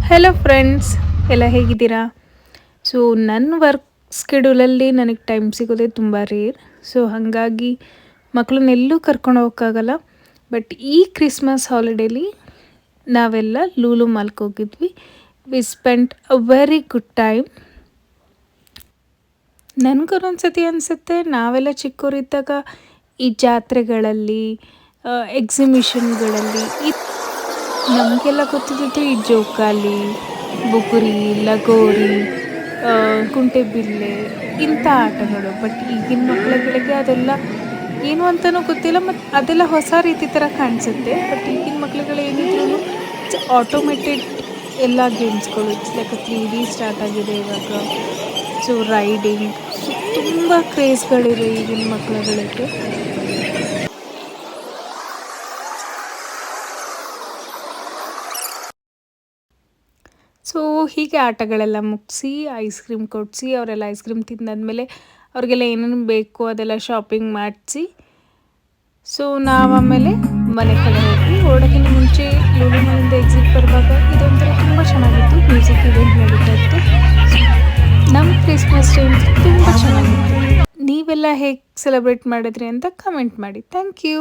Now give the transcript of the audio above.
Hello friends, ಎಲ್ಲ ಹೇಗಿದ್ದೀರಾ? So ನನ್ನ ವರ್ಕ್ ಸ್ಕೆಡ್ಯೂಲಲ್ಲಿ ನನಗೆ ಟೈಮ್ ಸಿಗೋದೇ ತುಂಬ ರೇರ್. ಸೊ ಹಾಗಾಗಿ ಮಕ್ಕಳನ್ನೆಲ್ಲೂ ಕರ್ಕೊಂಡು ಹೋಗೋಕ್ಕಾಗಲ್ಲ. ಬಟ್ ಈ ಕ್ರಿಸ್ಮಸ್ ಹಾಲಿಡೇಲಿ ನಾವೆಲ್ಲ ಲೂಲು ಮಾಲ್ಗೆ ಹೋಗಿದ್ವಿ. We spent a very good time. ನನಗೊಂದೊಂದ್ಸತಿ ಅನಿಸುತ್ತೆ, ನಾವೆಲ್ಲ ಚಿಕ್ಕವರಿದ್ದಾಗ ಈ ಜಾತ್ರೆಗಳಲ್ಲಿ, ಎಕ್ಸಿಬಿಷನ್ಗಳಲ್ಲಿ ನಮಗೆಲ್ಲ ಗೊತ್ತಿದ್ದು ಈ ಜೋಕಾಲಿ, ಬುಗುರಿ, ಲಗೋರಿ, ಕುಂಟೆಬಿಲ್ಲೆ ಇಂಥ ಆಟಗಳು. ಬಟ್ ಈಗಿನ ಮಕ್ಕಳುಗಳಿಗೆ ಅದೆಲ್ಲ ಏನು ಅಂತಲೂ ಗೊತ್ತಿಲ್ಲ, ಮತ್ತು ಅದೆಲ್ಲ ಹೊಸ ರೀತಿ ಥರ ಕಾಣಿಸುತ್ತೆ. ಬಟ್ ಈಗಿನ ಮಕ್ಕಳುಗಳು ಏನಿದ್ರು ಇಟ್ಸ್ ಆಟೋಮೇಟೆಡ್ ಎಲ್ಲ ಗೇಮ್ಸ್ಗಳು. ಇಟ್ಸ್ ಲೈಕ್ 3D ಸ್ಟಾರ್ಟ್ ಆಗಿದೆ ಇವಾಗ. ಸೊ ರೈಡಿಂಗ್, ಸೊ ತುಂಬ ಕ್ರೇಜ್ಗಳಿದೆ ಈಗಿನ ಮಕ್ಕಳುಗಳಿಗೆ. ಸೊ ಹೀಗೆ ಆಟಗಳೆಲ್ಲ ಮುಗಿಸಿ ಐಸ್ ಕ್ರೀಮ್ ಕೊಡಿಸಿ, ಅವರೆಲ್ಲ ಐಸ್ ಕ್ರೀಮ್ ತಿಂದಾದ್ಮೇಲೆ ಅವ್ರಿಗೆಲ್ಲ ಏನೇನು ಬೇಕು ಅದೆಲ್ಲ ಶಾಪಿಂಗ್ ಮಾಡಿಸಿ, ಸೊ ನಾವು ಆಮೇಲೆ ಮನೆ ಕಡೆ ಹೋದ್ವಿ. ಹೊರಡೋಕ್ಕಿಂತ ಮುಂಚೆ ಲೂಲು ಮಾಲಿಂದ ಎಕ್ಸಿಟ್ ಬರುವಾಗ ಇದೊಂಥರ ತುಂಬ ಚೆನ್ನಾಗಿತ್ತು. ಮ್ಯೂಸಿಕ್ ಇವೆಂಟ್ ನಡೀತಾ ಇತ್ತು. ನಮ್ಮ ಕ್ರಿಸ್ಮಸ್ ಟೈಮ್ ತುಂಬ ಚೆನ್ನಾಗಿತ್ತು. ನೀವೆಲ್ಲ ಹೇಗೆ ಸೆಲೆಬ್ರೇಟ್ ಮಾಡಿದ್ರಿ ಅಂತ ಕಮೆಂಟ್ ಮಾಡಿ. Thank you.